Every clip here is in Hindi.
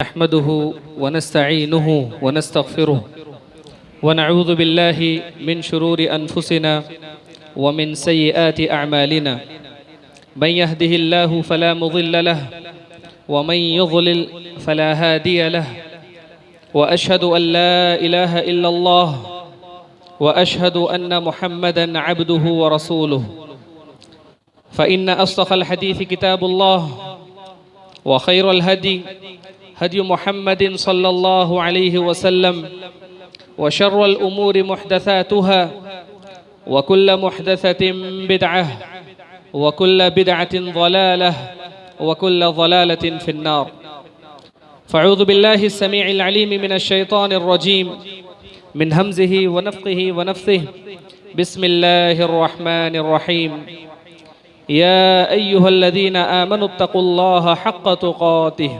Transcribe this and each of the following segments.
नहमदुहु वनस्तईनुहु वनस्तगफिरुह वनऊज़ु बिल्लाहि मिन शुरूरि अनफुसिना व मिन सय्यिआति अअमालिना मन यहदिहिल्लाहु फला मुज़िल्ल लह व मन युज़लिल फला हादिय लह व अशहदु अन ला इलाहा इल्लल्लाह व अशहदु अन्न मुहम्मदन अब्दुहु व रसूलुहु फ़इन्न अस्दक़ल हदीस किताबुल्लाह व खैरुल हदी हदी मुहम्मदिन सल्लल्लाहु अलैहि वसल्लम व शर्रुल उमूरि मुहदसातुहा व कुल्ल मुहदसतिन बिदअह व कुल्ल बिदअतिन ज़लालह व कुल्ल ज़लालतिन फिन्नार फ़अऊज़ु बिल्लाहि अस्समीइल अलीम मिनश शैतानिर रजीम मिन हमज़िहि व नफ़्ख़िहि व नफ़्सिहि बिस्मिल्लाहिर रहमानिर रहीम या अय्युहल्लज़ीना आमनुत्तक़ुल्लाहा हक़्क़ तुक़ातिह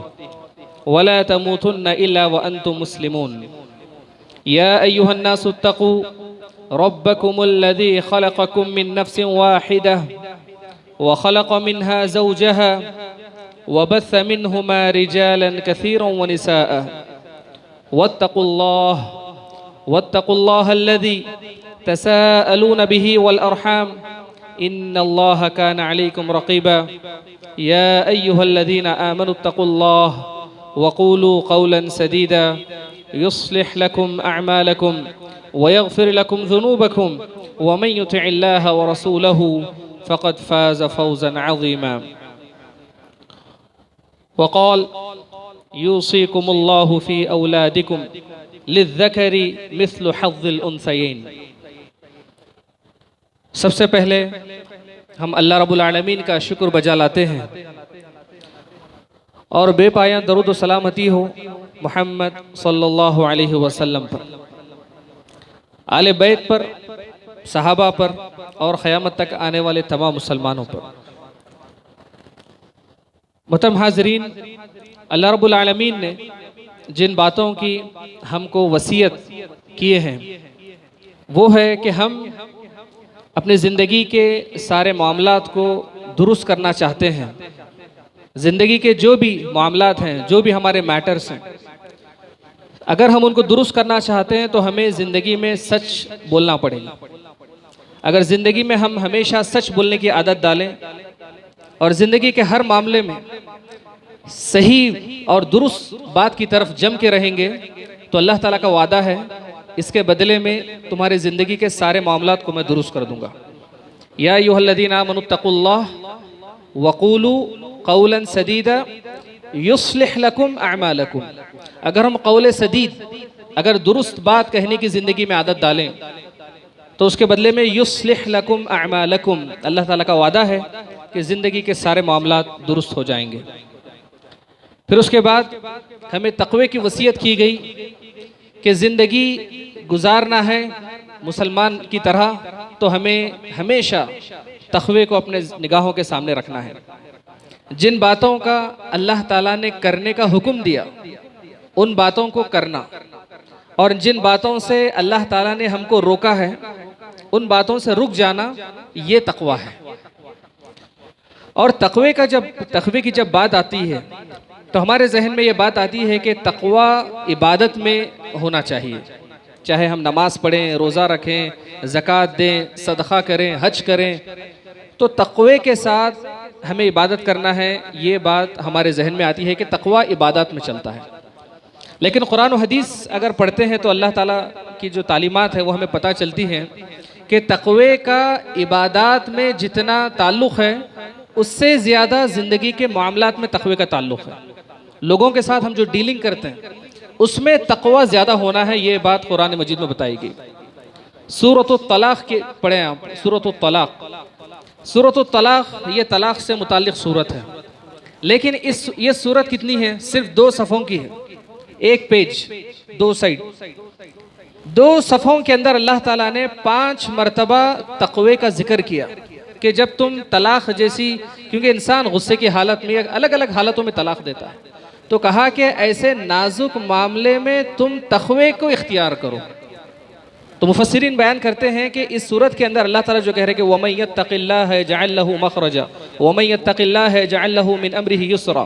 वला तमूतुन्न इल्ला व अंतुम मुस्लिमून या अय्युहन्नासुत्तक़ू रब्बकुमुल्लज़ी ख़लक़कुम मिन नफ़्सिन वाहिदह व ख़लक़ मिन्हा ज़ौजहा व बस्स मिन्हुमा रिजालन कसीरन व निसाअ वत्तक़ुल्लाहल्लज़ी तसाअलून बिही वल अरहाम इन्नल्लाहा कान अलैकुम रक़ीबा या अय्युहल्लज़ीना आमनुत्तक़ुल्लाह वक़ूलू क़ौलन सदीदा युस्लिह लकुम अअमालकुम वयग़फ़िर लकुम ज़ुनूबकुम वमन युतिइल्लाह व रसूलहु फ़क़द फ़ाज़ फ़ौज़न अज़ीमा वक़ाल यूसीकुमुल्लाहु फ़ी औलादिकुम लिज़्ज़करि मिस्लु हज़्ज़िल उन्सयैन। सबसे पहले हम अल्लाह रब्बुल आलमीन का शुक्र बजा लाते हैं और बेपाया दरूद व सलामती हो मोहम्मद सल्लल्लाहु अलैहि वसल्लम पर, आले बैत पर, सहाबा पर और क़यामत तक आने वाले तमाम मुसलमानों पर। मुहतरम हाज़रीन, अल्लाह रब्बुल आलमीन ने जिन बातों की हमको वसीयत किए हैं वो है कि हम अपनी ज़िंदगी के सारे मामलात को दुरुस्त करना चाहते हैं। ज़िंदगी के जो भी मामलात हैं, जो भी हमारे मैटर्स हैं, अगर हम उनको दुरुस्त करना चाहते हैं तो हमें ज़िंदगी में सच बोलना पड़ेगा। अगर ज़िंदगी में हम हमेशा सच बोलने की आदत डालें और ज़िंदगी के हर मामले में सही और दुरुस्त बात की तरफ जम के रहेंगे तो अल्लाह ताला का वादा है, इसके बदले में तुम्हारी ज़िंदगी के सारे मामलात को मैं दुरुस्त कर दूंगा। या अय्युहल्लज़ीना आमनुत्तक़ुल्लाह वक़ूलू क़ौलन सदीदा युस्लिह लकुम अअमालकुम। अगर हम क़ौल सदीद, अगर दुरुस्त बात कहने की ज़िंदगी में आदत डालें तो उसके बदले में युस्लिह लकुम अअमालकुम, अल्लाह ताला का वादा है कि ज़िंदगी के सारे मामलात दुरुस्त हो जाएंगे। फिर उसके बाद हमें तक़वे की वसीयत की गई कि ज़िंदगी गुजारना है मुसलमान की तरह तो हमें हमेशा तक़वे को अपने निगाहों के सामने रखना है। जिन बातों का अल्लाह ताला ने करने का हुक्म दिया उन बातों को करना, और जिन बातों से अल्लाह ताला ने हमको रोका है उन बातों से रुक जाना, ये तक़वा है। और तक़वे की जब बात आती है तो हमारे जहन में ये बात आती है कि तक़वा इबादत में होना चाहिए। चाहे हम नमाज पढ़ें, रोज़ा रखें, ज़कात दें, सदक़ा करें, हज करें, तो तक़वे के साथ हमें इबादत करना है। ये बात हमारे जहन में आती है कि तक़वा इबादत में चलता है। लेकिन कुरान और हदीस अगर पढ़ते हैं तो अल्लाह ताला की जो तालीमात है वो हमें पता चलती हैं कि तक़वे का इबादत में जितना ताल्लुक़ है उससे ज़्यादा ज़िंदगी के मामलात में तक़वे का ताल्लुक़ है। लोगों के साथ हम जो डीलिंग करते हैं उसमें तक़वा ज़्यादा होना है, ये बात कुरान मजीद में बताई गई। सूरत तलाक़ के पढ़ें आप, सूरत तलाक़ ये तलाक़ से मुताल्लिक़ सूरत है, लेकिन ये सूरत कितनी है? सिर्फ 2 सफ़ों की है, एक पेज, 2 साइड। 2 सफ़ों के अंदर अल्लाह ताला ने 5 मरतबा तक़वे का जिक्र किया कि जब तुम तलाक़ जैसी, क्योंकि इंसान गुस्से की हालत में अलग अलग हालतों में तलाक़ देता है, तो कहा कि ऐसे नाजुक मामले में तुम तक़वे को इख्तियार करो। तो मुफस्सिरीन बयान करते हैं कि इस सूरत के अंदर अल्लाह ताला जो कह रहे हैं कि वमन यत्तक़िल्लाह यजअल लहू मख़रजा वमन यत्तक़िल्लाह यजअल लहू मिन अम्रिही युस्रा,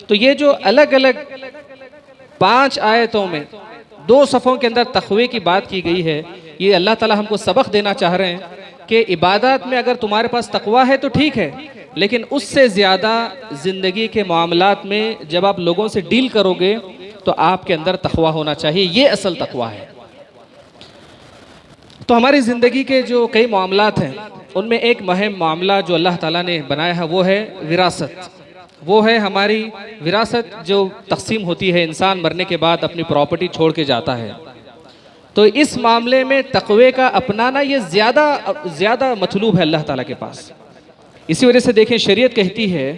तो ये जो अलग अलग 5 आयतों में 2 सफ़ों के अंदर तक़वे की बात की गई है। ये अल्लाह ताला हमको सबक देना चाह रहे हैं कि इबादत में अगर तुम्हारे पास तक़वा है तो ठीक है, लेकिन उससे ज़्यादा ज़िंदगी के मामलात में जब आप लोगों से डील करोगे तो आपके अंदर तक़वा होना चाहिए। ये असल तक़वा है। तो हमारी ज़िंदगी के जो कई मामलात हैं उनमें एक अहम मामला जो अल्लाह ताला ने बनाया है वो है विरासत। वो है हमारी विरासत जो तकसीम होती है, इंसान मरने के बाद अपनी प्रॉपर्टी छोड़ के जाता है। तो इस मामले में तक़वे का अपनाना ये ज़्यादा मतलूब है अल्लाह ताला के पास। इसी वजह से देखें, शरीयत कहती है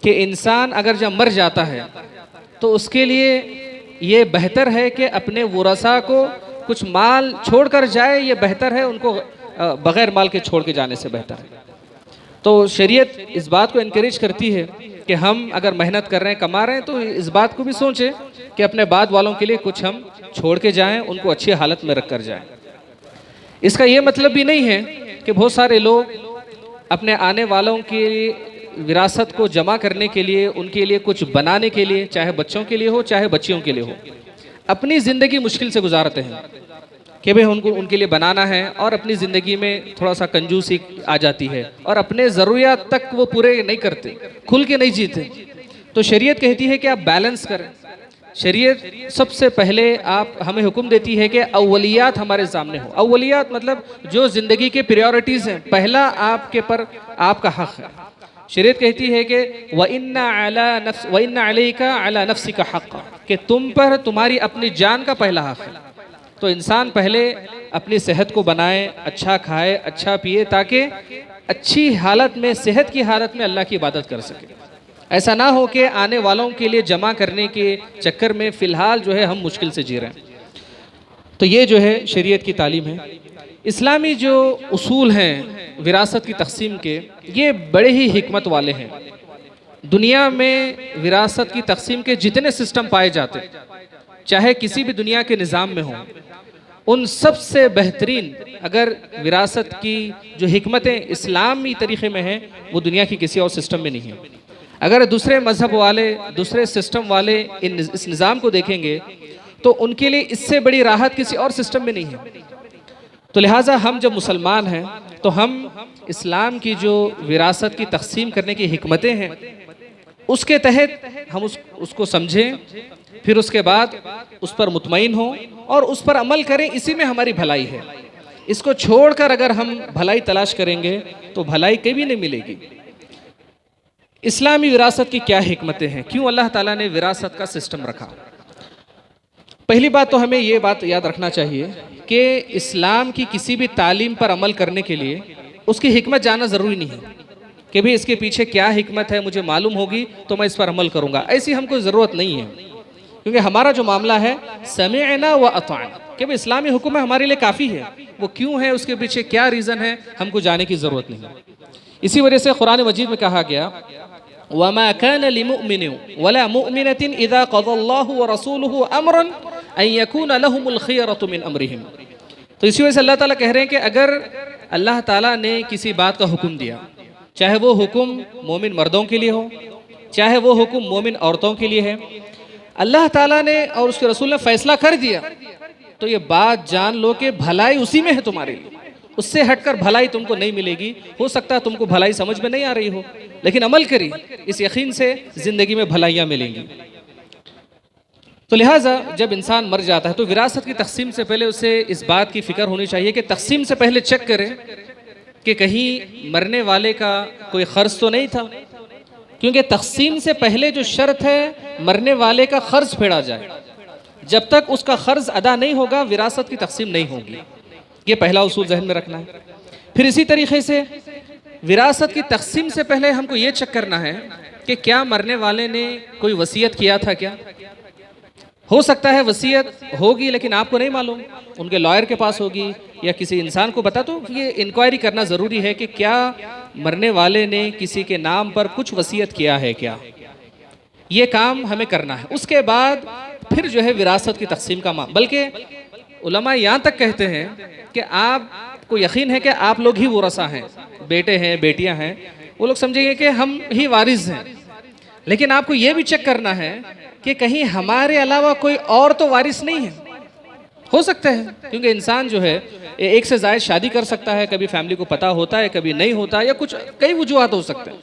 कि इंसान अगर जब मर जाता है तो उसके लिए ये बेहतर है कि अपने वरसा को कुछ माल छोड़ कर जाए, ये बेहतर है उनको बग़ैर माल के छोड़ के जाने से बेहतर है। तो शरीयत इस बात को इनकरेज करती है कि हम अगर मेहनत कर रहे हैं, कमा रहे हैं, तो इस बात को भी सोचें कि अपने बाद वालों के लिए कुछ हम छोड़ के जाएं, उनको अच्छी हालत में रख कर जाएं। इसका ये मतलब भी नहीं है कि बहुत सारे लोग अपने आने वालों की विरासत को जमा करने के लिए, उनके लिए कुछ बनाने के लिए, चाहे बच्चों के लिए हो चाहे बच्चियों के लिए हो, अपनी ज़िंदगी मुश्किल से गुजारते हैं कि भाई उनको उनके लिए बनाना है, और अपनी ज़िंदगी में थोड़ा सा कंजूसी आ जाती है और अपने ज़रूरियात तक वो पूरे नहीं करते, खुल के नहीं जीते। तो शरीयत कहती है कि आप बैलेंस करें। शरीयत सबसे पहले आप हमें हुक्म देती है कि अव्वलियात हमारे सामने हो। अव्वलियात मतलब जो ज़िंदगी के प्रायोरिटीज़ हैं, पहला आपके पर आपका हक़ है। शरीयत कहती है कि व इन्ना अलैका अला नफ्सिका हक़्क़, कि तुम पर तुम्हारी अपनी जान का पहला हक़ है। तो इंसान पहले अपनी सेहत को बनाए, अच्छा खाए, अच्छा पिए, ताकि अच्छी हालत में, सेहत की हालत में अल्लाह की इबादत कर सके। ऐसा ना हो कि आने वालों के लिए जमा करने के चक्कर में फ़िलहाल जो है हम मुश्किल से जी रहे हैं। तो ये जो है शरीयत की तालीम है। इस्लामी जो उसूल हैं विरासत की तकसीम के, ये बड़े ही हिकमत वाले हैं। दुनिया में विरासत की तकसीम के जितने सिस्टम पाए जाते हैं, चाहे किसी भी दुनिया के निज़ाम में हों, उन सब से बेहतरीन अगर विरासत की जो हिकमतें इस्लामी तरीक़े में हैं, वो दुनिया की किसी और सिस्टम में नहीं है। अगर दूसरे मज़हब वाले, दूसरे सिस्टम वाले इस निज़ाम को देखेंगे तो उनके लिए इससे बड़ी राहत किसी और सिस्टम में नहीं है। तो लिहाजा हम जब मुसलमान हैं तो हम इस्लाम की जो विरासत की तकसीम करने की हिकमतें हैं उसके तहत हम उसको समझें, फिर उसके बाद उस पर मुतमईन हों और उस पर अमल करें। इसी में हमारी भलाई है। इसको छोड़कर अगर हम भलाई तलाश करेंगे तो भलाई कभी नहीं मिलेगी। इस्लामी विरासत की क्या हिकमतें हैं, क्यों अल्लाह ताला ने विरासत का सिस्टम रखा? पहली बात तो हमें ये बात याद रखना चाहिए कि इस्लाम की किसी भी तालीम पर अमल करने के लिए उसकी हिकमत जानना ज़रूरी नहीं है कि भाई इसके पीछे क्या हिकमत है, मुझे मालूम होगी तो मैं इस पर अमल करूँगा। ऐसी हमको ज़रूरत नहीं है, क्योंकि हमारा जो मामला है समिअना व अताअना, कि भाई इस्लामी हुक्म है हमारे लिए काफ़ी है। वो क्यों है, उसके पीछे क्या रीज़न है, हमको जाने की ज़रूरत नहीं है। इसी वजह से कुरान मजीद में कहा गया, वमा कान लिमुमिनिन वला मुमिनतिन इज़ा क़ज़ल्लाहु व रसूलुहु अम्रन अन यकून लहुमुल खियरतु मिन अम्रिहिम। तो इसी वजह से अल्लाह ताला कह रहे हैं कि अगर अल्लाह ताला ने किसी बात का हुक्म दिया, चाहे वो हुक्म मोमिन मर्दों के लिए हो, चाहे वो हुक्म मोमिन औरतों के लिए है, अल्लाह ताला ने और उसके रसूल ने फैसला कर दिया, तो ये बात जान लो कि भलाई उसी में है तुम्हारे लिए। उससे हटकर भलाई तुमको नहीं मिलेगी। हो सकता है तुमको भलाई समझ में नहीं आ रही हो, लेकिन अमल करिए, इस यकीन से ज़िंदगी में भलाइयाँ मिलेंगी। तो लिहाजा जब इंसान मर जाता है तो विरासत की तकसीम से पहले उसे इस बात की फ़िक्र होनी चाहिए कि तकसीम से पहले चेक करें कि कहीं मरने वाले का कोई ख़र्ज तो नहीं था, क्योंकि तकसीम से पहले जो शर्त है मरने वाले का ख़र्ज फेड़ा जाए। जब तक उसका ख़र्ज अदा नहीं होगा विरासत की तकसीम नहीं होगी। ये पहला उसूल जहन में रखना है। फिर इसी तरीके से विरासत की तकसीम से पहले हमको ये चेक करना है कि क्या मरने वाले ने कोई वसीयत किया था क्या। हो सकता है वसीयत होगी लेकिन आपको नहीं मालूम, उनके लॉयर के पास होगी या किसी इंसान को बता। तो ये इंक्वायरी करना ज़रूरी है कि क्या मरने वाले ने किसी के नाम पर कुछ वसीयत किया है क्या। ये काम हमें करना है। उसके बाद फिर जो है विरासत की तकसीम का बल्कि उलमा यहाँ तक कहते हैं कि आपको यकीन है कि आप लोग ही वरसा हैं, बेटे हैं, बेटियां हैं, वो लोग समझेंगे कि हम ही वारिस हैं। लेकिन आपको ये भी चेक करना है कि कहीं हमारे अलावा कोई और तो वारिस नहीं है। हो सकता है, क्योंकि इंसान जो है एक से ज़ायद शादी कर सकता है, कभी फैमिली को पता होता है, कभी नहीं होता, या कुछ कई वजूहात हो सकते हैं।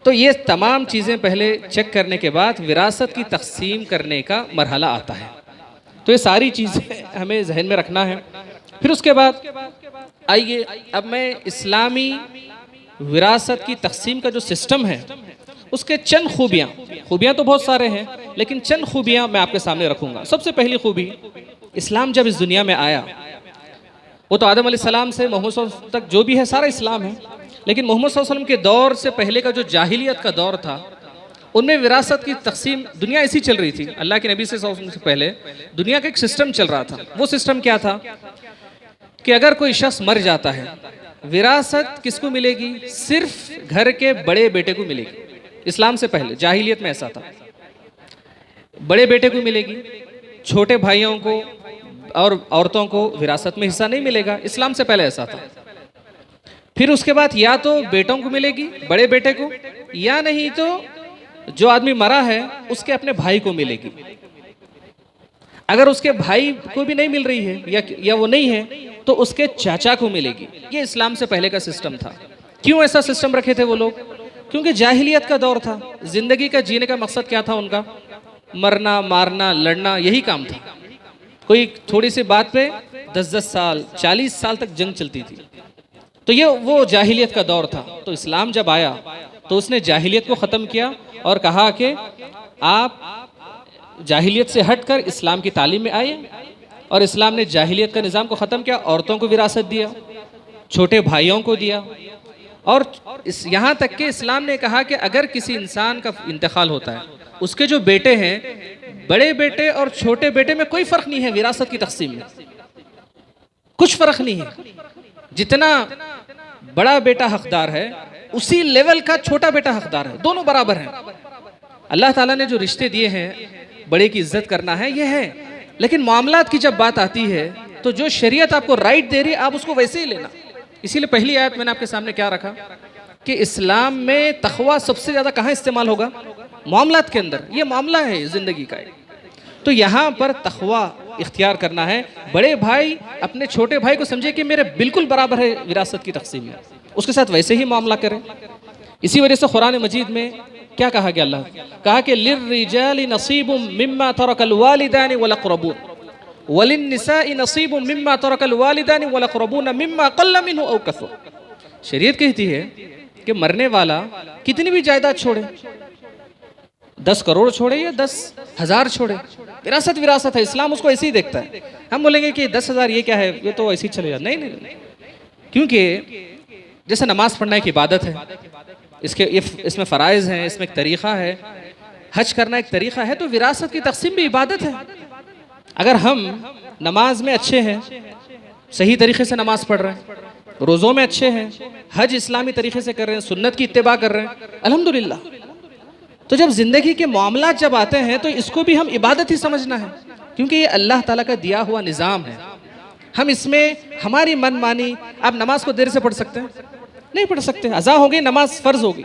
तो ये तमाम चीज़ें पहले चेक करने के बाद विरासत की तकसीम करने का मरहला आता है। तो ये सारी चीज़ें हमें जहन में रखना है। फिर उसके बाद आइए अब मैं इस्लामी विरासत की तकसीम का जो सिस्टम है उसके चंद खूबियाँ तो बहुत सारे हैं, लेकिन चंद खूबियाँ मैं आपके सामने रखूँगा। सबसे पहली खूबी, इस्लाम जब इस दुनिया में आया, वो तो आदम अलैहिस्सलाम से मोहम्मद सल्लल्लाहु अलैहि वसल्लम तक जो भी है सारा इस्लाम है, लेकिन मोहम्मद सल्लल्लाहु अलैहि वसल्लम के दौर से पहले का जो जाहिलियत का दौर था, उनमें विरासत की तकसीम दुनिया ऐसी चल रही थी। अल्लाह के नबी सल्लल्लाहु अलैहि वसल्लम से पहले दुनिया का एक सिस्टम चल रहा था। वो सिस्टम क्या था कि अगर कोई शख्स मर जाता है, विरासत किसको मिलेगी? सिर्फ घर के बड़े बेटे को मिलेगी। इस्लाम से पहले जाहिलियत में ऐसा था, बड़े बेटे को मिलेगी, छोटे भाइयों को और औरतों को विरासत में हिस्सा नहीं मिलेगा। इस्लाम से पहले ऐसा था। फिर उसके बाद या तो बेटों को मिलेगी, बड़े बेटे को, या नहीं तो जो आदमी मरा है उसके अपने भाई को मिलेगी। अगर उसके भाई को भी नहीं मिल रही है या वो नहीं है तो उसके चाचा को मिलेगी। ये इस्लाम से पहले का सिस्टम था। क्यों ऐसा सिस्टम रखे थे वो लोग? क्योंकि जाहिलियत का दौर था। जिंदगी का जीने का मकसद क्या था उनका? मरना, मारना, लड़ना, यही काम था। कोई थोड़ी सी बात पे 10-10 साल, 40 साल तक जंग चलती थी। तो ये वो जाहिलियत का दौर था। तो इस्लाम जब आया तो उसने जाहिलियत को ख़त्म किया और कहा कि आप जाहिलियत से हटकर इस्लाम की तालीम में आए, और इस्लाम ने जाहिलियत का निज़ाम को ख़त्म किया। औरतों को विरासत दिया, छोटे भाइयों को दिया, और यहाँ तक कि इस्लाम ने कहा कि अगर किसी इंसान का इंतकाल होता है, उसके जो बेटे हैं, बड़े बेटे और छोटे बेटे में कोई फ़र्क नहीं है विरासत की तकसीम में, कुछ फ़र्क नहीं है। जितना बड़ा बेटा हकदार है उसी लेवल का छोटा बेटा हकदार है, दोनों बराबर हैं। अल्लाह ताला ने जो रिश्ते दिए हैं, बड़े की इज्जत करना है, ये है। लेकिन मामलात की जब बात आती है तो जो शरीयत आपको राइट दे रही है आप उसको वैसे ही लेना। इसीलिए पहली आयत मैंने आपके सामने क्या रखा कि इस्लाम में तक़वा सबसे ज़्यादा कहाँ इस्तेमाल होगा? मामलात के अंदर। ये मामला है ज़िंदगी का। तो यहाँ पर तक़वा इख्तियार करना है। बड़े भाई अपने छोटे भाई को समझे कि मेरे बिल्कुल बराबर है विरासत की तकसीम में, उसके साथ वैसे ही मामला करें। इसी वजह से कुरान मजीद में क्या कहा गया? अल्लाह कहा कि लिर्रिजालि नसीबुम मिम्मा तरकल वालिदानि वल अक़रबून वलिन्निसाइ नसीबुम मिम्मा तरकल वालिदानि वल अक़रबून मिम्मा क़ल्ल मिन्हु औ कसुर। शरीयत कहती है कि मरने वाला कितनी भी जायदाद छोड़े, 10 करोड़ छोड़े या 10,000 छोड़े, विरासत विरासत है। इस्लाम उसको ऐसे ही देखता है। हम बोलेंगे कि 10,000 ये क्या है, ये तो ऐसे ही चले जाए। नहीं नहीं, क्योंकि जैसे नमाज पढ़ना एक इबादत है, इसमें फ़राइज़ हैं, इसमें एक तरीक़ा है, हज करना एक तरीक़ा है, तो विरासत की तकसीम भी इबादत है। अगर हम नमाज में अच्छे हैं, सही तरीक़े से नमाज पढ़ रहे हैं, रोज़ों में अच्छे हैं, हज इस्लामी तरीक़े से कर रहे हैं, सुन्नत की इत्तिबा कर रहे हैं, अल्हम्दुलिल्लाह। तो जब ज़िंदगी के मामलात जब आते हैं तो इसको भी हम इबादत ही समझना है, क्योंकि ये अल्लाह ताला का दिया हुआ निज़ाम है। हम इसमें हमारी मनमानी, आप नमाज को देर से पढ़ सकते हैं? नहीं पढ़ सकते, अज़ा हो गई, नमाज फ़र्ज़ होगी।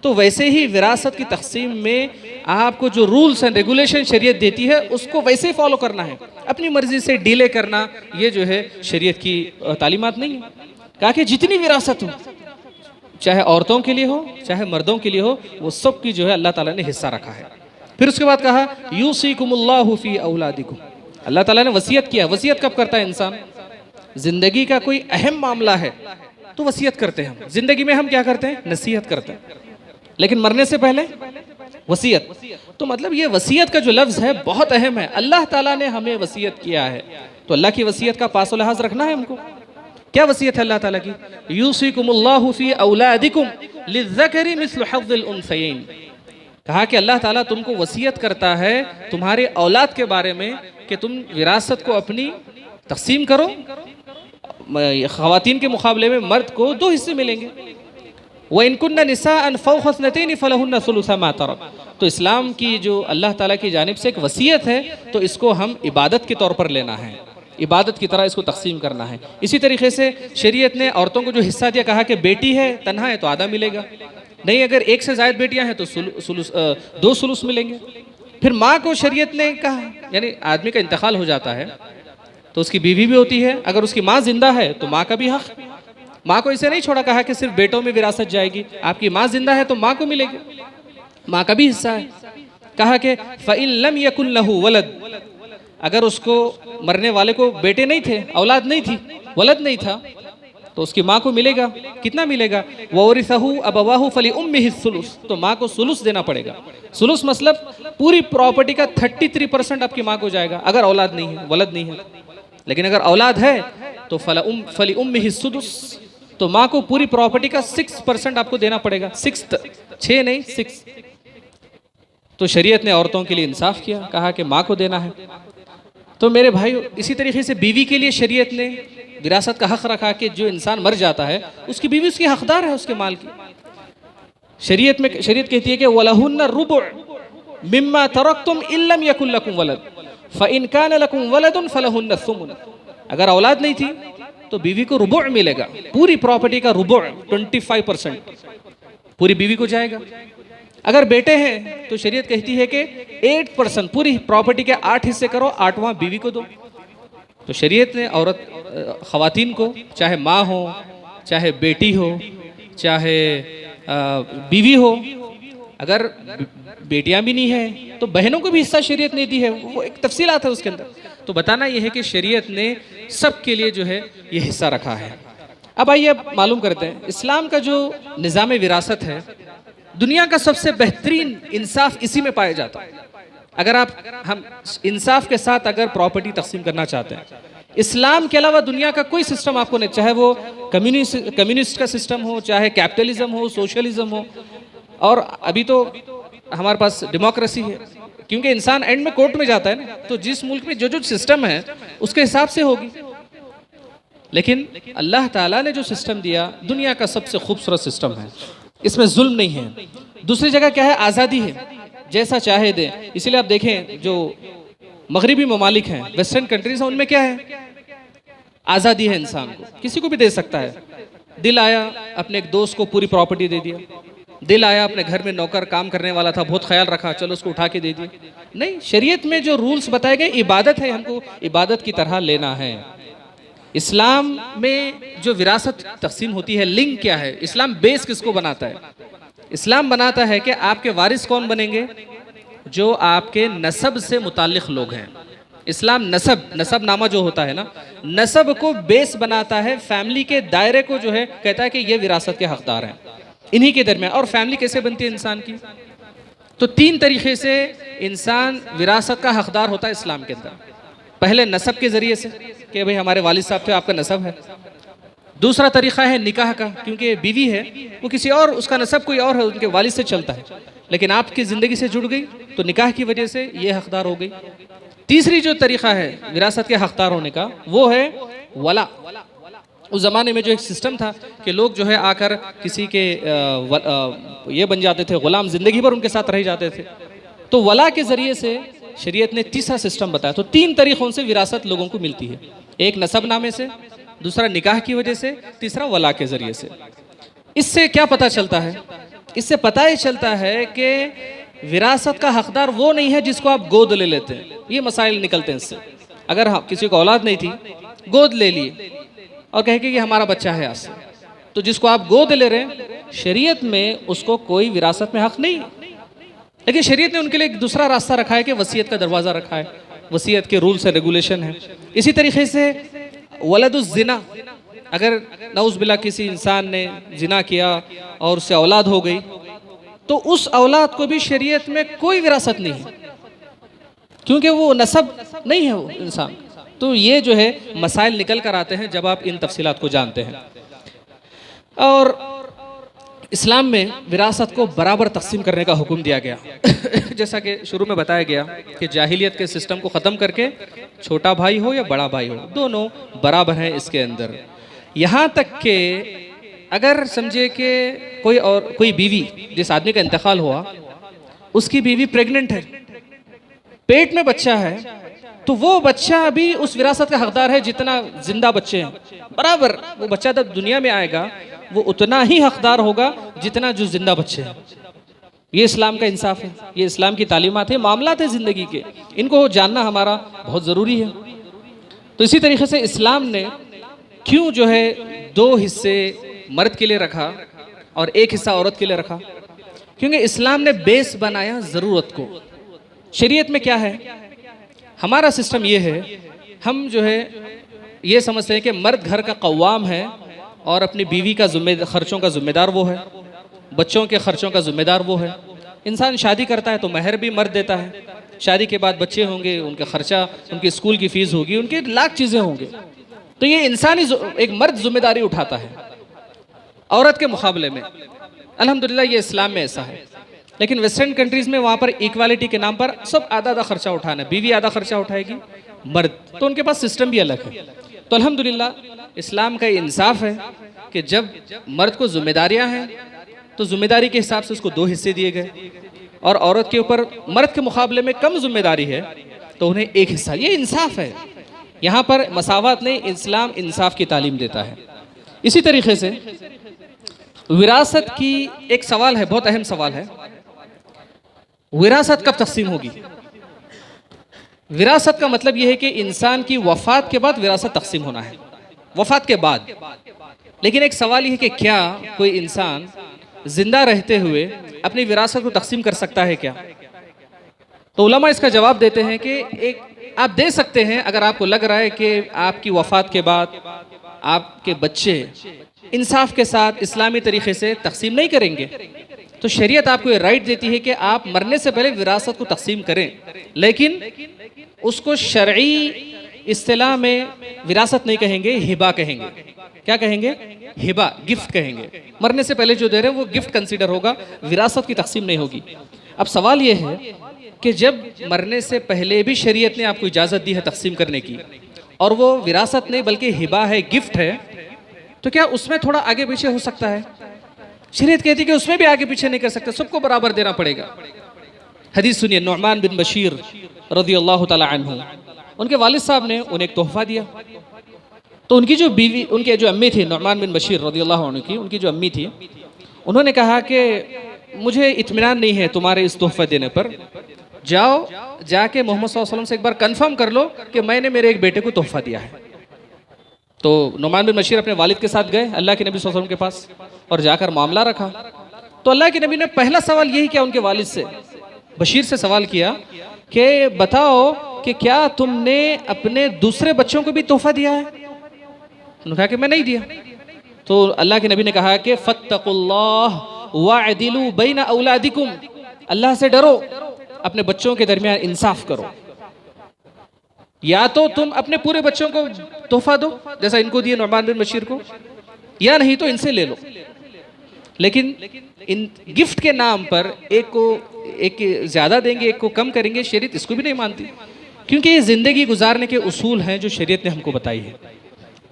तो वैसे ही विरासत की तकसीम में आपको जो रूल्स एंड रेगुलेशन शरीयत देती है उसको वैसे ही फॉलो करना है। अपनी मर्ज़ी से डीले करना, ये जो है शरीयत की तालीमात नहीं है। कहा कि जितनी विरासत हो, चाहे औरतों के लिए हो चाहे मर्दों के लिए हो, वो सब की जो है अल्लाह ताला ने हिस्सा रखा है। फिर उसके बाद कहा यूसीकुमुल्लाहु फी औलादिकुम। अल्लाह ताला ने वसीयत किया। वसीयत कब करता है इंसान? जिंदगी का कोई अहम मामला है तो वसीयत करते हैं हम। जिंदगी में हम क्या करते हैं? नसीहत करते हैं, लेकिन मरने से पहले वसीयत। तो मतलब ये वसीयत का जो लफ्ज़ है बहुत अहम है। अल्लाह ताला ने हमें वसीयत किया है, तो अल्लाह की वसीयत का पास लिहाज रखना है हमको। क्या वसीयत है अल्लाह ताला की? यूसीकुमुल्लाहु फी औलादिकुम लिज़्ज़करी मिस्लु हज़्ज़िल उन्सयैन। कहा कि अल्लाह ताला तुमको वसीयत करता है तुम्हारे औलाद के बारे में कि तुम विरासत को अपनी तकसीम करो। ख़वातीन के मुकाबले में मर्द को 2 हिस्से मिलेंगे। व इनकुन्ना निसाअन फ़ौक़ इस्नतैनि फ़लहुन्ना सुलुसा मा तरक। तो इस्लाम की जो अल्लाह ताला की जानिब से एक वसीयत है, तो इसको हम इबादत के तौर पर लेना है, इबादत की तरह इसको तकसीम करना है। इसी तरीके से शरीयत ने औरतों को जो हिस्सा दिया, कहा कि बेटी है तन्हा है तो आधा मिलेगा, नहीं अगर 1 से ज़ायद बेटियां हैं तो 2 सुलुस मिलेंगे। फिर माँ को शरीयत ने कहा, यानी आदमी का इंतकाल हो जाता है तो उसकी बीवी भी होती है, अगर उसकी माँ जिंदा है तो माँ का भी हक। माँ को इसे नहीं छोड़ा कहा कि सिर्फ बेटों में विरासत जाएगी, आपकी माँ जिंदा है तो माँ को मिलेगी, माँ का भी हिस्सा है। कहा कि फ़इन लम यकुन लहू वलद, अगर उसको मरने वाले को बेटे नहीं थे, औलाद नहीं थी, वलद नहीं था, तो उसकी माँ को मिलेगा। कितना मिलेगा? वरिसहु अबवाहु फली उम्मिहि सुलुस, तो माँ को सुलुस देना पड़ेगा। सुलुस मतलब पूरी प्रॉपर्टी का 33% आपकी माँ को जाएगा, अगर औलाद नहीं है, वलद नहीं है। लेकिन अगर औलाद है तो फली उम्मिहि सुदुस, तो माँ को पूरी प्रॉपर्टी का 6% आपको देना पड़ेगा। 6 नहीं 6। तो शरीयत ने औरतों के लिए इंसाफ किया, कहा कि माँ को देना है। तो मेरे भाई, इसी तरीके से बीवी के लिए शरीयत ने विरासत का हक रखा कि जो इंसान मर जाता है उसकी बीवी उसकी हकदार है उसके माल की। शरीयत कहती है कि वलहुन्ना रुबु मिम्मा तरक्तुम इल्लम यकुन लकुम वलद फ़इन कान लकुम वलदुन फलहुन्ना सुमुन, अगर औलाद नहीं थी तो बीवी को रुबु मिलेगा, पूरी प्रॉपर्टी का रुबु 25% पूरी बीवी को जाएगा। अगर बेटे हैं तो शरीयत कहती है कि 8%, पूरी प्रॉपर्टी के 8 हिस्से करो, 8वां बीवी को दो। तो शरीयत ने ख़वातीन को, चाहे माँ हो, चाहे बेटी हो, चाहे बीवी हो, अगर बेटियां भी नहीं है तो बहनों को भी हिस्सा शरीयत ने दी है, वो एक तफसीलात है उसके अंदर। तो बताना यह है कि शरीयत ने सबके लिए जो है ये हिस्सा रखा है। अब आइए अब मालूम करते हैं इस्लाम का जो निज़ाम विरासत है, दुनिया का सबसे बेहतरीन इंसाफ इसी में पाया जाता है। अगर हम इंसाफ के साथ अगर प्रॉपर्टी तकसीम करना चाहते हैं, इस्लाम के अलावा दुनिया का कोई सिस्टम आपको नहीं, चाहे वो कम्युनिस्ट का सिस्टम हो, चाहे कैपिटलिज्म हो, सोशलिज्म हो, और अभी तो हमारे पास डेमोक्रेसी है, क्योंकि इंसान एंड में कोर्ट में जाता है ना, तो जिस मुल्क में जो जो सिस्टम है उसके हिसाब से होगी। लेकिन अल्लाह ताला ने जो सिस्टम दिया दुनिया का सबसे खूबसूरत सिस्टम है, इसमें जुल्म नहीं है। दूसरी जगह क्या है? आज़ादी है, जैसा चाहे दे। इसीलिए आप देखें जो मगरिबी ममालिक हैं, वेस्टर्न कंट्रीज हैं, उनमें क्या है? आज़ादी है, इंसान को किसी को भी दे सकता है। दिल आया अपने एक दोस्त को पूरी प्रॉपर्टी दे दिया, दिल आया अपने घर में नौकर काम करने वाला था, बहुत ख्याल रखा, चलो उसको उठा के दे दिया। नहीं, शरीयत में जो रूल्स बताए गए, इबादत है, हमको इबादत की तरह लेना है। इस्लाम में जो विरासत तकसीम होती है, लिंक क्या है? इस्लाम बेस किसको बनाता है? इस्लाम बनाता है कि आपके वारिस कौन बनेंगे? जो आपके नसब से मुताल्लिक लोग हैं। इस्लाम नसब नामा जो होता है ना, नसब को बेस बनाता है, फैमिली के दायरे को जो है कहता है कि ये विरासत के हकदार हैं, इन्हीं के दरमियान। और फैमिली कैसे बनती है इंसान की? तो 3 तरीके से इंसान विरासत का हकदार होता है इस्लाम के अंदर। पहले नसब के ज़रिए से कि भाई हमारे वालिद साहब थे, आपका नसब है। दूसरा तरीक़ा है निकाह का, क्योंकि बीवी है वो किसी और, उसका नसब कोई और है, उनके वालिद से चलता है, लेकिन आपकी ज़िंदगी से जुड़ गई तो निकाह की वजह से ये हकदार हो गई। तीसरी जो तरीक़ा है विरासत के हकदार होने का, वो है वला। उस ज़माने में जो एक सिस्टम था कि लोग जो है आकर किसी के ये बन जाते थे, ग़ुलाम, ज़िंदगी भर उनके साथ रह जाते थे। तो वला के ज़रिए से शरीयत ने तीसरा सिस्टम बताया। तो 3 तरीक़ों से विरासत लोगों को मिलती है, एक नसब नामे से, दूसरा निकाह की वजह से, तीसरा वला के ज़रिए से। इससे क्या पता चलता है? इससे पता ही चलता है कि विरासत का हकदार वो नहीं है जिसको आप गोद ले लेते हैं। ये मसाइल निकलते हैं इससे। अगर हाँ किसी को औलाद नहीं थी, गोद ले लिए और कहे कि ये हमारा बच्चा है आज से, तो जिसको आप गोद ले रहे हैं, शरीयत में उसको कोई विरासत में हक नहीं। लेकिन शरीयत ने उनके लिए एक दूसरा रास्ता रखा है कि वसीयत का दरवाज़ा रखा है, वसीयत के रूल्स एंड रेगुलेशन है। इसी तरीके से वलदुज़ ज़िना, अगर नऊज़ बिल्लाह किसी इंसान ने जिना किया और उससे औलाद हो गई, तो उस औलाद को भी शरीयत में कोई विरासत नहीं है, क्योंकि वो नसब नहीं है वो इंसान। तो ये जो है मसाइल निकल कर आते हैं जब आप इन तफसीलात को जानते हैं। और इस्लाम में विरासत को बराबर तकसीम करने का हुक्म दिया गया। जैसा कि शुरू में बताया गया कि जाहिलियत के सिस्टम को ख़त्म करके छोटा भाई हो या बड़ा भाई हो, दोनों बराबर हैं इसके अंदर। यहाँ तक कि अगर समझे कि कोई बीवी, जिस आदमी का इंतकाल हुआ, उसकी बीवी प्रेग्नेंट है, पेट में बच्चा है, तो वो बच्चा भी उस विरासत का हकदार है जितना जिंदा बच्चे हैं। बराबर वो बच्चा जब दुनिया में आएगा वो उतना ही हकदार होगा जितना जो जिंदा बच्चे हैं। ये इस्लाम का इंसाफ है, ये इस्लाम की तालीमात है, मामलात है ज़िंदगी के, इनको जानना हमारा बहुत ज़रूरी है। तो इसी तरीके से इस्लाम ने क्यों जो है 2 हिस्से मर्द के लिए रखा और 1 हिस्सा औरत के लिए रखा? क्योंकि इस्लाम ने बेस बनाया ज़रूरत को। शरीयत में क्या है, हमारा सिस्टम ये है, हम जो है ये समझते हैं कि मर्द घर का कव्वाम है और अपनी बीवी का खर्चों का ज़िम्मेदार वो है, बच्चों के खर्चों का ज़िम्मेदार वो है। इंसान शादी करता है तो महर भी मर्द देता है, शादी के बाद बच्चे होंगे, उनका खर्चा, उनकी स्कूल की फ़ीस होगी, उनके लाख चीज़ें होंगी। तो ये इंसानी एक मर्द जिम्मेदारी उठाता है औरत के मुकाबले में। अल्हम्दुलिल्लाह ये इस्लाम में ऐसा है, लेकिन वेस्टर्न कंट्रीज़ में वहाँ पर इक्वालिटी के नाम पर सब आधा आधा खर्चा उठाना है, बीवी आधा खर्चा उठाएगी, मर्द, तो उनके पास सिस्टम भी अलग है। तो अल्हम्दुलिल्लाह इस्लाम का इंसाफ है कि जब मर्द को जिम्मेदारियाँ हैं तो जिम्मेदारी के हिसाब से उसको 2 हिस्से दिए गए, और औरत के ऊपर मर्द के मुकाबले में कम जिम्मेदारी है तो उन्हें 1 हिस्सा। ये इंसाफ है, यहाँ पर मसावत नहीं, इस्लाम इंसाफ की तालीम देता है। इसी तरीके से विरासत की एक सवाल है, बहुत अहम सवाल है, विरासत कब तकसीम होगी? विरासत का मतलब यह है कि इंसान की वफ़ात के बाद विरासत तकसीम होना है, वफ़ात के बाद। लेकिन एक सवाल यह है कि क्या कोई इंसान जिंदा रहते हुए अपनी विरासत को तकसीम कर सकता है क्या? तो उलमा इसका जवाब देते हैं कि एक आप दे सकते हैं, अगर आपको लग रहा है कि आपकी वफ़ात के बाद आपके बच्चे इंसाफ के साथ इस्लामी तरीके से तकसीम नहीं करेंगे, तो शरीयत आपको ये राइट देती है कि आप मरने से पहले विरासत को तकसीम करें, लेकिन उसको शरई इस्तिलाह में विरासत नहीं कहेंगे, हिबा कहेंगे। क्या कहेंगे? हिबा, गिफ्ट कहेंगे। मरने से पहले जो दे रहे हैं वो गिफ्ट कंसीडर होगा, विरासत की तकसीम नहीं होगी। अब सवाल ये है कि जब मरने से पहले भी शरीयत ने आपको इजाज़त दी है तकसीम करने की, और वो विरासत नहीं बल्कि हिबा है, गिफ्ट है, तो क्या उसमें थोड़ा आगे पीछे हो सकता है? शरीयत कहती है कि उसमें भी आगे पीछे नहीं कर सकते, सबको बराबर देना पड़ेगा। हदीस सुनिए, नुअमान बिन बशीर रज़ियल्लाहु तआला अन्हु, उनके वालिद साहब ने उन्हें एक तोहफा दिया। तो उनकी जो बीवी, उनके जो अम्मी थी, नुअमान बिन बशीर रज़ियल्लाहु अन्हु की उनकी जो अम्मी थी, उन्होंने कहा कि मुझे इत्मीनान नहीं है तुम्हारे इस तोहफा देने पर, जाओ जाके मोहम्मद सल्लल्लाहु अलैहि वसल्लम से एक बार कंफर्म कर लो कि मैंने मेरे एक बेटे को तोहफा दिया है। तो नुअमान बिन बशीर अपने वालिद के साथ गए अल्लाह के नबी सल्लल्लाहु अलैहि वसल्लम के पास और जाकर मामला रखा। तो अल्लाह के नबी ने पहला सवाल यही किया उनके वालिद से, बशीर से सवाल किया कि बताओ कि क्या तुमने अपने दूसरे बच्चों को भी तोहफा दिया है? उन्होंने कहा कि मैं नहीं दिया। तो अल्लाह के नबी ने कहा कि फत्तकुल्लाह वअदिलू बैना औलादिकुम, अल्लाह से डरो, अपने बच्चों के दरमियान इंसाफ करो। या तो तुम अपने पूरे बच्चों को तोहफा दो जैसा इनको दिए नुअमान बिन बशीर को, या नहीं तो इनसे ले लो, लेकिन इन गिफ्ट के नाम पर एक ज्यादा देंगे, एक को कम करेंगे, शरीयत इसको भी नहीं मानती, क्योंकि ये जिंदगी गुजारने के उसूल हैं जो शरीयत ने हमको बताई है।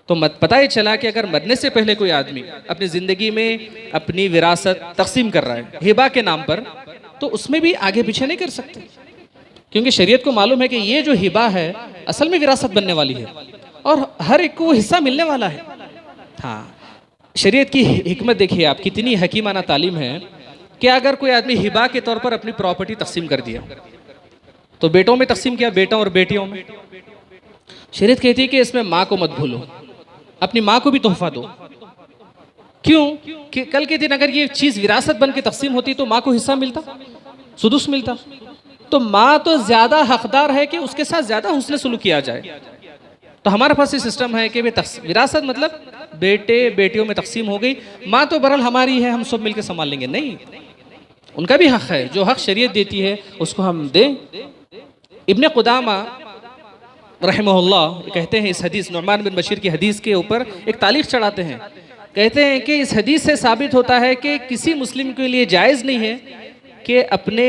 तो पता ही चला कि अगर मरने से पहले कोई आदमी अपनी ज़िंदगी में अपनी विरासत तकसीम कर रहा है हिबा के नाम पर, तो उसमें भी आगे पीछे नहीं कर सकते, क्योंकि शरीयत को मालूम है कि ये जो हिबा है असल में विरासत बनने वाली है और हर एक को हिस्सा मिलने वाला है। हाँ, शरीयत की हिकमत देखिए आप, कितनी हकीमाना तालीम है कि अगर कोई आदमी हिबा के तौर पर अपनी प्रॉपर्टी तकसीम कर दिया, तो बेटों में तकसीम किया, बेटों और बेटियों में, शरीयत कहती है कि इसमें माँ को मत भूलो, अपनी माँ को भी तोहफा दो। क्यों? कि कल के दिन अगर ये चीज़ विरासत बन के तकसीम होती तो माँ को हिस्सा मिलता, सुदुस मिलता। तो माँ तो ज़्यादा हकदार है कि उसके साथ ज़्यादा हुस्न सलूक किया जाए। तो हमारे पास ये सिस्टम है कि विरासत मतलब बेटे बेटियों में तकसीम हो गई, माँ तो बहरहाल हमारी है, हम सब मिलकर संभाल लेंगे। नहीं, उनका भी हक है, जो हक शरीयत देती है उसको हम दें। इब्न कुदामा रहमहुल्लाह कहते हैं, इस हदीस नुअमान बिन बशीर की हदीस के ऊपर एक तारीख चढ़ाते हैं, कहते हैं कि इस हदीस से साबित होता है कि किसी मुस्लिम के लिए जायज़ नहीं है कि अपने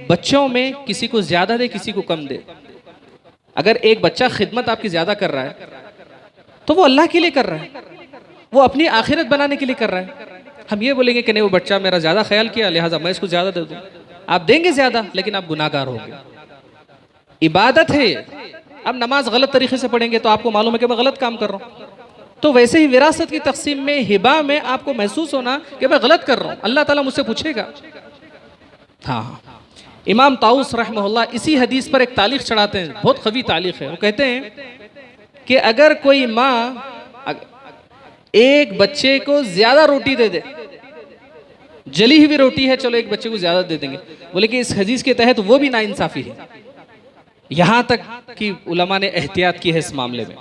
बच्चों में किसी को ज़्यादा दे, किसी को कम दे। अगर एक बच्चा खिदमत आपकी ज़्यादा कर रहा है तो वो अल्लाह के लिए कर रहा है, वो अपनी आखिरत बनाने के लिए कर रहा है। हम ये बोलेंगे कि नहीं, वो बच्चा मेरा ज़्यादा ख्याल किया लिहाजा मैं इसको ज़्यादा दे दूँ, आप देंगे ज़्यादा लेकिन आप गुनाहगार होंगे। इबादत है, अब नमाज गलत तरीके से पढ़ेंगे तो आपको मालूम है कि मैं गलत काम कर रहा हूँ। तो वैसे ही विरासत की तकसीम में, हिबा में आपको महसूस होना कि मैं गलत कर रहा हूँ, अल्लाह ताला मुझसे पूछेगा हाँ, इमाम ताऊस रहमहुल्लाह इसी हदीस पर एक तालीख चढ़ाते हैं, बहुत खवी तालीख है। वो कहते हैं कि अगर कोई माँ एक बच्चे को ज्यादा रोटी दे दे, जली हुई रोटी है, चलो एक बच्चे को ज्यादा दे देंगे, बोले कि इस हदीस के तहत वो भी नाइंसाफी है। यहां तक कि उलमा ने एहतियात की है इस मामले में।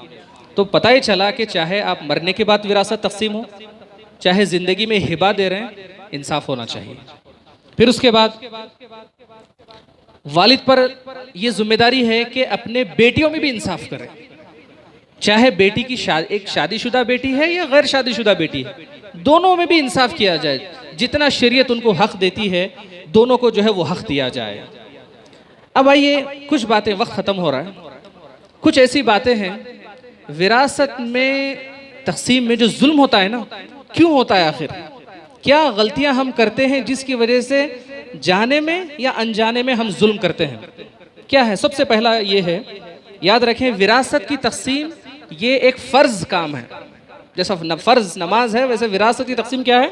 तो पता ही चला कि चाहे आप मरने के बाद विरासत तकसीम हो, चाहे जिंदगी में हिबा दे रहे हैं, इंसाफ होना चाहिए। फिर उसके बाद वालिद पर यह जिम्मेदारी है कि अपने बेटियों में भी इंसाफ करें, चाहे बेटी की एक शादीशुदा बेटी है या गैर शादीशुदा बेटी है, दोनों में भी इंसाफ किया जाए। जितना शरीयत उनको हक देती है, दोनों को जो है वो हक दिया जाए। अब आइए कुछ बातें, वक्त ख़त्म हो रहा है, कुछ ऐसी बातें हैं विरासत में तकसीम में जो जुल्म होता है ना, क्यों होता है, आखिर क्या गलतियां हम करते हैं जिसकी वजह से जाने में या अनजाने में हम जुल्म करते हैं, क्या है। सबसे पहला ये है, याद रखें विरासत की तकसीम ये एक फ़र्ज काम है। जैसा फ़र्ज नमाज है, वैसे विरासत की तकसीम क्या है,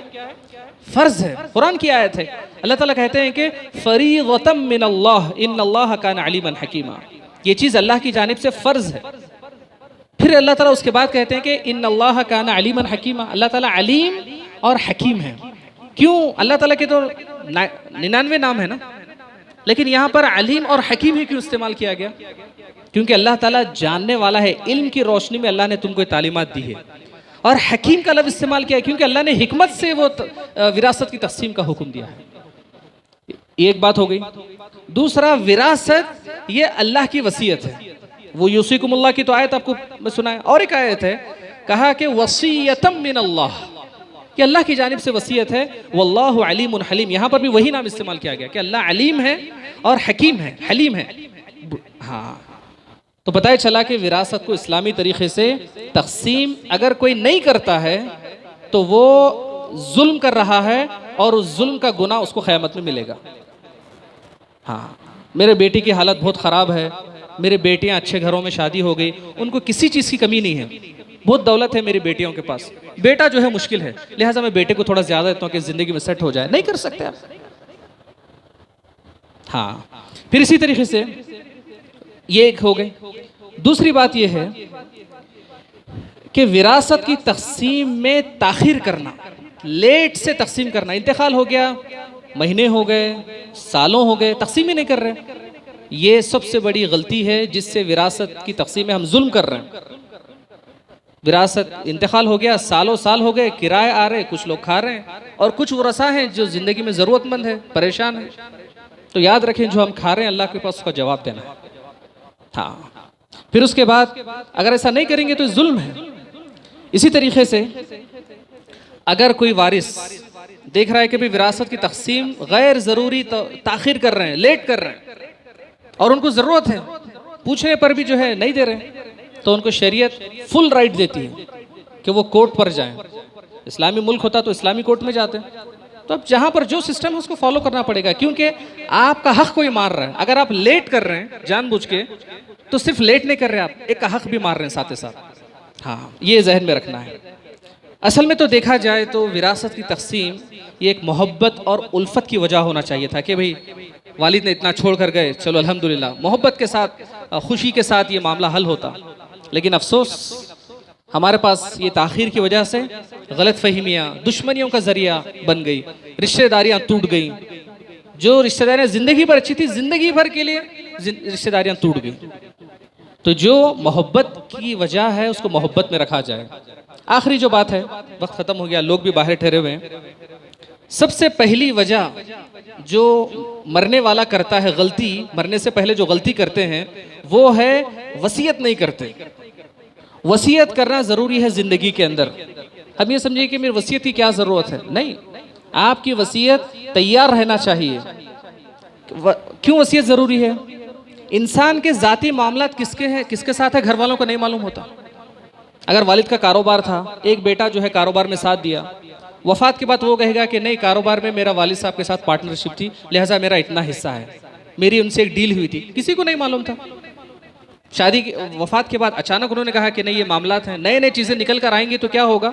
फ़र्ज है। कुरान की आयत है, अल्लाह ताला कहते हैं कि फ़रीज़तम मिनल्लाह इन्नल्लाह काना अलीमन हकीमा, ये चीज़ अल्लाह की जानिब से फ़र्ज है। फिर अल्लाह ताला उसके बाद कहते हैं कि इन्नल्लाह काना अलीमन हकीमा, अल्लाह ताला अलीम और हकीम है। क्यों, अल्लाह ताला के तो 99 नाम है ना, लेकिन यहाँ पर अलीम और हकीम ही क्यों इस्तेमाल किया गया, क्योंकि अल्लाह ताला जानने वाला है, इल्म की रोशनी में अल्लाह ने तुमको तालीमात दी है। और हकीम का लफ्ज़ इस्तेमाल किया है क्योंकि अल्लाह ने हिकमत से वो विरासत की तकसीम का हुक्म दिया है। एक बात हो गई। दूसरा, विरासत ये अल्लाह की वसीयत है। वो यूसीकुमुल्लाह की तो आयत आपको सुना है, और एक आयत है, कहा कि वसीयतम मिन अल्लाह, कि अल्लाह की जानिब से वसीयत है। वल्लाहु अलीमुन हलीम, यहाँ पर भी वही नाम इस्तेमाल किया गया कि अल्लाह अलीम है और हकीम है, हलीम है। हाँ, तो पता चला कि विरासत को इस्लामी तरीके से तकसीम अगर कोई नहीं करता है तो वो जुल्म कर रहा है और उस जुल्म का गुनाह उसको क़यामत में मिलेगा। हाँ, मेरे बेटी की हालत बहुत ख़राब है, मेरे बेटियां अच्छे घरों में शादी हो गई, उनको किसी चीज़ की कमी नहीं है, बहुत दौलत है मेरी बेटियों के पास, बेटा जो है मुश्किल है, लिहाजा मैं बेटे को थोड़ा ज़्यादा देता हूँ कि ज़िंदगी में सेट हो जाए, नहीं कर सकते आप। हाँ, फिर इसी तरीके से ये एक हो गई। दूसरी बात यह है कि विरासत की तकसीम में ताखीर करना, लेट से तकसीम करना, इंतकाल हो गया, महीने हो गए, सालों हो गए, तकसीम ही नहीं कर रहे, ये सबसे बड़ी गलती है जिससे विरासत की तकसीम में हम जुल्म कर रहे हैं। विरासत इंतकाल हो गया, सालों साल हो गए, किराए आ रहे, कुछ लोग खा रहे हैं, और कुछ वरसा हैं जो जिंदगी में ज़रूरतमंद है, परेशान है। तो याद रखें, जो हम खा रहे हैं अल्लाह के पास उसका जवाब देना है। हाँ, फिर उसके बाद अगर ऐसा नहीं करेंगे तो जुल्म है। इसी तरीके से अगर कोई वारिस देख रहा है कि भाई विरासत की तकसीम गैर ज़रूरी ताखीर कर रहे हैं, लेट कर रहे हैं, और उनको ज़रूरत है, पूछने पर भी जो है नहीं दे रहे, तो उनको शरीयत फुल राइट देती है कि वो कोर्ट पर जाएं। इस्लामी मुल्क होता तो इस्लामी कोर्ट में जाते हैं। तो अब जहाँ पर जो सिस्टम है उसको फॉलो करना पड़ेगा, क्योंकि आपका हक कोई मार रहा है। अगर आप लेट कर रहे हैं जानबूझ के, तो सिर्फ लेट नहीं कर रहे, आप एक का हक भी मार रहे हैं साथ ही साथ। हाँ, ये जहन में रखना है। असल में तो देखा जाए तो विरासत की तकसीम ये एक मोहब्बत और उल्फत की वजह होना चाहिए था कि भाई वालिद ने इतना छोड़ कर गए, चलो अल्हम्दुलिल्लाह, मोहब्बत के साथ, खुशी के साथ ये मामला हल होता। लेकिन अफसोस हमारे पास ये ताखीर की वजह से गलत फहमियाँ, दुश्मनियों का जरिया बन गई, रिश्तेदारियाँ टूट गई। जो रिश्तेदारियाँ ज़िंदगी भर अच्छी थी, ज़िंदगी भर के लिए रिश्तेदारियाँ टूट गई। तो जो मोहब्बत की वजह है उसको मोहब्बत में रखा जाए। आखिरी जो बात है, वक्त ख़त्म हो गया, लोग भी बाहर ठहरे हुए हैं। सबसे पहली वजह जो मरने वाला करता है गलती, मरने से पहले जो गलती करते हैं वो है वसीयत नहीं करते। वसीयत करना ज़रूरी है ज़िंदगी के अंदर। हम ये समझिए कि मेरी वसीयत की क्या ज़रूरत है, नहीं, आपकी वसीयत तैयार रहना चाहिए। क्यों वसीयत ज़रूरी है? इंसान के ज़ाती मामलात किसके हैं, किसके साथ है, घर वालों को नहीं मालूम होता। अगर वालिद का कारोबार था, एक बेटा जो है कारोबार में साथ दिया, वफात के बाद वो कहेगा कि नहीं, कारोबार में मेरा वालिद साहब के साथ पार्टनरशिप थी, लिहाजा मेरा इतना हिस्सा है, मेरी उनसे एक डील हुई थी, किसी को नहीं मालूम था। शादी की वफात के बाद अचानक उन्होंने कहा कि नहीं ये मामलात हैं, नए नए चीज़ें निकल कर आएंगी तो क्या होगा,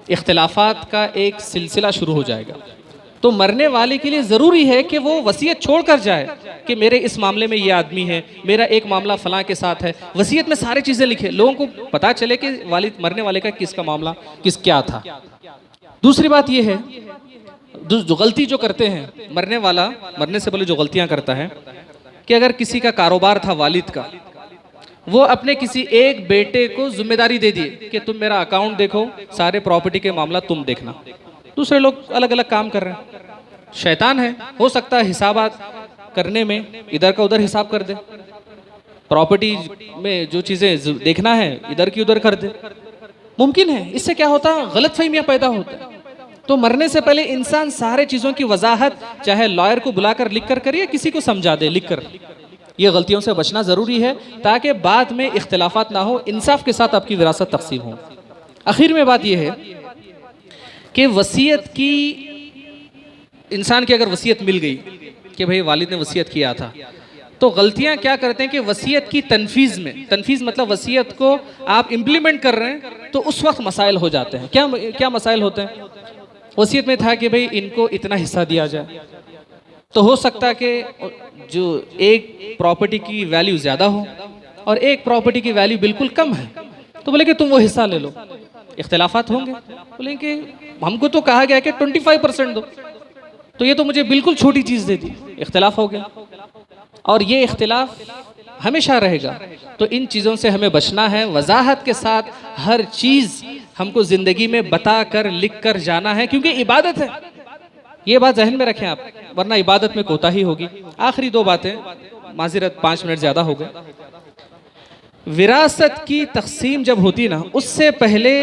इख्तिलाफात का एक सिलसिला शुरू हो जाएगा। तो मरने वाले के लिए ज़रूरी है कि वो वसीयत छोड़ कर जाए कि मेरे इस मामले में ये आदमी है, मेरा एक मामला फ़लाँ के साथ है। वसीयत में सारी चीज़ें लिखे, लोगों को पता चले कि मरने वाले का किसका मामला क्या था। दूसरी बात ये है, जो गलती जो करते हैं मरने वाला, मरने से पहले जो गलतियाँ करता है कि अगर किसी का कारोबार था वालिद का, वो अपने किसी एक बेटे को जिम्मेदारी दे दिए कि तुम मेरा अकाउंट देखो, सारे प्रॉपर्टी के मामला तुम देखना। दूसरे लोग अलग अलग काम कर रहे हैं। शैतान है, हो सकता है हिसाबात करने में इधर का उधर हिसाब कर दे, प्रॉपर्टी में जो चीज़ें देखना है इधर की उधर कर दे। मुमकिन है, इससे क्या होता है, गलतफहमियां पैदा होता है। तो मरने से पहले इंसान सारे चीज़ों की वजाहत चाहे लॉयर को बुलाकर लिख कर करे या किसी को समझा दे लिख कर। ये गलतियों से बचना ज़रूरी है ताकि बाद में इख्तिलाफात ना हो, इंसाफ के साथ आपकी विरासत तकसीम हो। आखिर में बात यह है कि वसीयत की, इंसान की अगर वसीयत मिल गई कि भाई वालिद ने वसीयत किया था, तो गलतियां क्या करते हैं कि वसीयत की तनफीज़ में, तनफीज़ मतलब वसीयत को आप इम्प्लीमेंट कर रहे हैं तो उस वक्त मसाइल हो जाते हैं। क्या क्या मसाइल होते हैं? वसीयत में था कि भाई इनको इतना हिस्सा दिया जाए, तो हो सकता है कि जो एक प्रॉपर्टी की वैल्यू ज़्यादा हो और एक प्रॉपर्टी की वैल्यू बिल्कुल कम है, तो बोले कि तुम वो हिस्सा ले लो। इख्तिलाफात होंगे, बोले कि हमको तो कहा गया कि 25% दो, तो ये तो मुझे बिल्कुल छोटी चीज़ दे दी। इख्तिलाफ हो गया और ये इख्तिलाफ हमेशा रहेगा। तो इन चीज़ों से हमें बचना है। वजाहत के साथ हर चीज़ हमको ज़िंदगी में बता कर लिख कर जाना है, क्योंकि इबादत है। ये बात जहन में रखें आप, वरना इबादत में कोताही होगी। आखिरी दो बातें, माजिरत 5 मिनट ज़्यादा हो गए। विरासत की तकसीम जब होती ना, उससे पहले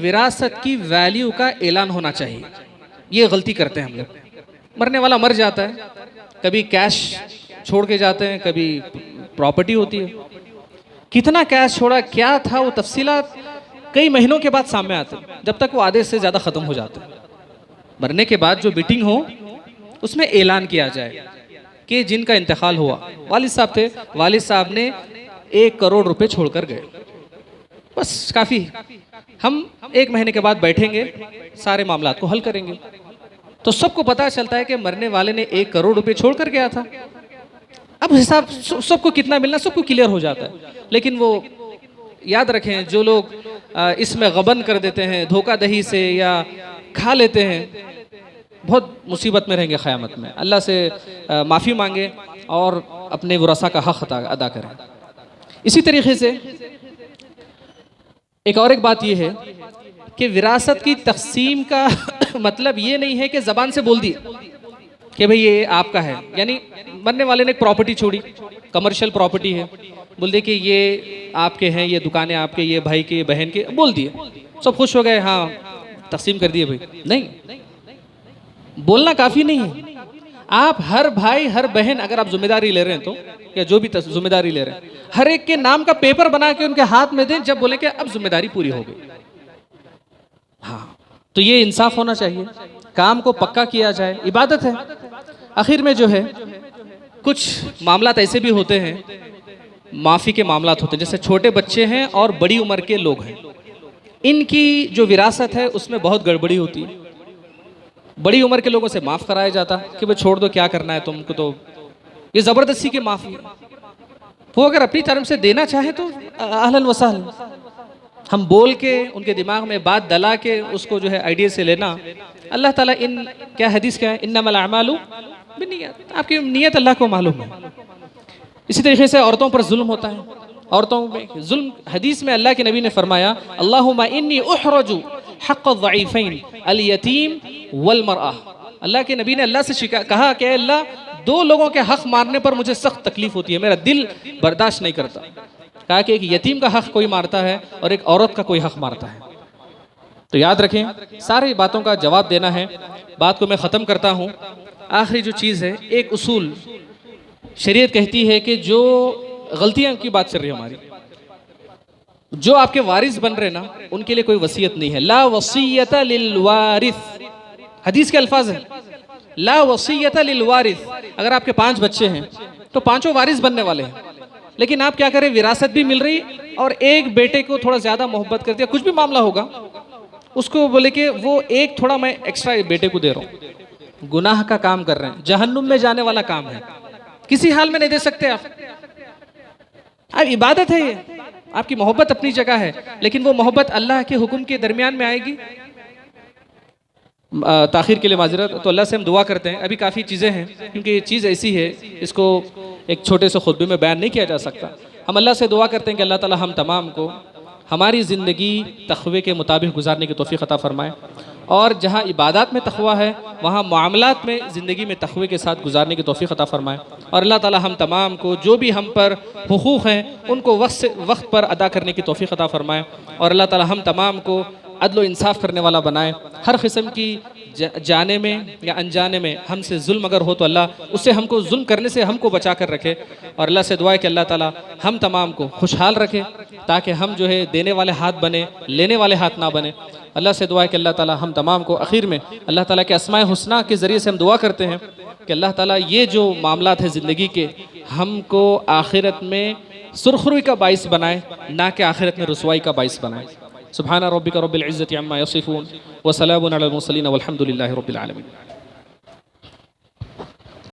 विरासत की वैल्यू का ऐलान होना चाहिए। ये गलती करते हैं हम लोग। मरने वाला मर जाता है, कभी कैश छोड़ के जाते हैं, कभी प्रॉपर्टी होती है। कितना कैश छोड़ा, क्या था, वो तफसीलात कई महीनों के बाद सामने आते हैं, जब तक वो आधे से ज़्यादा ख़त्म हो जाते हैं। मरने के बाद जो मीटिंग हो उसमें ऐलान किया जाए कि जिनका इंतकाल हुआ, वालिद साहब थे, वालिद साहब ने 1 करोड़ रुपए छोड़कर गए, बस काफ़ी। हम 1 महीने के बाद बैठेंगे, सारे मामलात को हल करेंगे। तो सबको पता चलता है कि मरने वाले ने 1 करोड़ रुपए छोड़कर गया था। अब हिसाब सबको कितना मिलना सबको क्लियर हो जाता है। लेकिन वो याद रखें, जो लोग इसमें गबन कर देते हैं धोखा दही से या खा लेते हैं, बहुत मुसीबत में रहेंगे क़यामत में। अल्लाह से माफ़ी मांगे और अपने वरसा का हक़ अदा करें। इसी तरीके से एक और एक बात यह है कि विरासत की तकसीम का मतलब ये नहीं है कि ज़बान से बोल दिए कि भाई ये आपका है। यानी मरने वाले ने एक प्रॉपर्टी छोड़ी, कमर्शियल प्रॉपर्टी है, बोल दे कि ये आपके हैं, ये दुकानें आपके, ये भाई के, ये बहन के, बोल दिए, सब खुश हो गए, हाँ तकसीम कर दिए। भाई नहीं, बोलना काफ़ी नहीं है। आप हर भाई हर बहन, अगर आप जिम्मेदारी ले रहे हैं तो, या जो भी जिम्मेदारी ले रहे हैं, हर एक के नाम का पेपर बना के उनके हाथ में दें जब बोले कि अब जिम्मेदारी पूरी हो गई। हाँ, तो ये इंसाफ होना चाहिए, काम को पक्का किया जाए, इबादत है। आखिर में जो है कुछ मामलात ऐसे भी होते हैं, माफ़ी के मामलात होते हैं, जैसे छोटे बच्चे हैं और बड़ी उम्र के लोग हैं, इनकी जो विरासत है उसमें बहुत गड़बड़ी होती है। बड़ी उम्र के लोगों से माफ़ कराया जाता कि भाई छोड़ दो, क्या करना है तुमको, तो ये ज़बरदस्ती की माफ़ी। वो अगर अपनी तरफ से देना चाहे तो अहलन व सहलन, हम बोल के उनके दिमाग में बात डला के उसको जो है आइडिया से लेना। अल्लाह ताला इन क्या हदीस क्या है, इन्नमल अमालु बिन्नियत, आपकी नीयत अल्लाह को मालूम है। इसी तरीके से औरतों पर जुल्म होता है, औरतों में जुल्म, हदीस में अल्लाह के नबी ने फरमाया, अल्लाहुम्मा इन्नी उहरजु हक़्क़ ज़ईफ़ैन अल यतीम वल मरअ। अल्लाह के नबी ने अल्लाह से कहा कि अल्लाह, 2 लोगों के हक़ मारने पर मुझे सख्त तकलीफ होती है, मेरा दिल बर्दाश्त नहीं करता। कहा कि एक यतीम का हक़ कोई मारता है और एक औरत का कोई हक़ मारता है। तो याद रखें, सारी बातों का जवाब देना है। बात को मैं ख़त्म करता हूँ। आखिरी जो चीज़ है, एक उसूल शरीयत कहती है कि जो गलतियाँ की बात चल रही है हमारी, जो आपके वारिस बन रहे ना, उनके लिए कोई वसीयत नहीं है। ला वसीयत लिल वारिस, हदीस के अल्फाज हैं, ला वसीयत लिल वारिस। अगर आपके 5 बच्चे हैं तो 5 वारिस बनने वाले हैं, लेकिन आप क्या करें, विरासत भी मिल रही और एक बेटे को थोड़ा ज़्यादा मोहब्बत कर दिया, कुछ भी मामला होगा, उसको बोले कि वो एक थोड़ा मैं एक्स्ट्रा बेटे को दे रहा हूँ, गुनाह का काम कर रहे हैं, जहन्नुम में जाने वाला काम है, किसी हाल में नहीं दे सकते आप। अब इबादत है ये, आपकी मोहब्बत अपनी जगह है, लेकिन वो मोहब्बत अल्लाह के हुक्म के दरमियान में आएगी। ताखिर के लिए माजरत, तो अल्लाह से हम दुआ करते हैं। अभी काफ़ी चीज़ें हैं, क्योंकि ये चीज़ ऐसी है इसको एक छोटे से खुतबे में बयान नहीं किया जा सकता। हम अल्लाह से दुआ करते हैं कि अल्लाह ताला हम तमाम को हमारी ज़िंदगी तक़वे के मुताबिक गुजारने की तौफ़ीक़ अता फ़रमाए, और जहाँ इबादत में तक़वा है वहाँ मामलात में ज़िंदगी में तक़वे के साथ गुजारने की तौफ़ीक़ अता फ़रमाए। और अल्लाह ताला हम तमाम को जो भी हम पर हुकूक़ हैं उनको वक्त पर अदा करने की तौफ़ीक़ अता फ़रमाए, और अल्लाह ताला हम तमाम को अदल इंसाफ़ करने वाला बनाए। हर किस्म की जाने में या अनजाने में हमसे जुल्म अगर हो तो अल्लाह उससे हमको जुल्म करने से हमको बचा कर रखे। और अल्लाह से दुआ है कि अल्लाह ताला हम तमाम को खुशहाल रखे, ताकि हम जो है देने वाले हाथ बने, लेने वाले हाथ ना बने। अल्लाह से दुआ है कि अल्लाह ताला हम तमाम को आखिर में अल्लाह ताला के अस्माए हुस्ना के ज़रिए से हम दुआ करते हैं कि अल्लाह ताला ये जो मामलात है ज़िंदगी के, हमको आखिरत में सुरखरुई का बाइस बनाए, ना कि आखिरत में रुसवाई का बाइस बनाए। सुब्हान रब्बिका रब्बिल इज़्ज़ति अम्मा यसिफून व सलामुन अलल मुरसलीन वल्हम्दुलिल्लाहि रब्बिल आलमीन।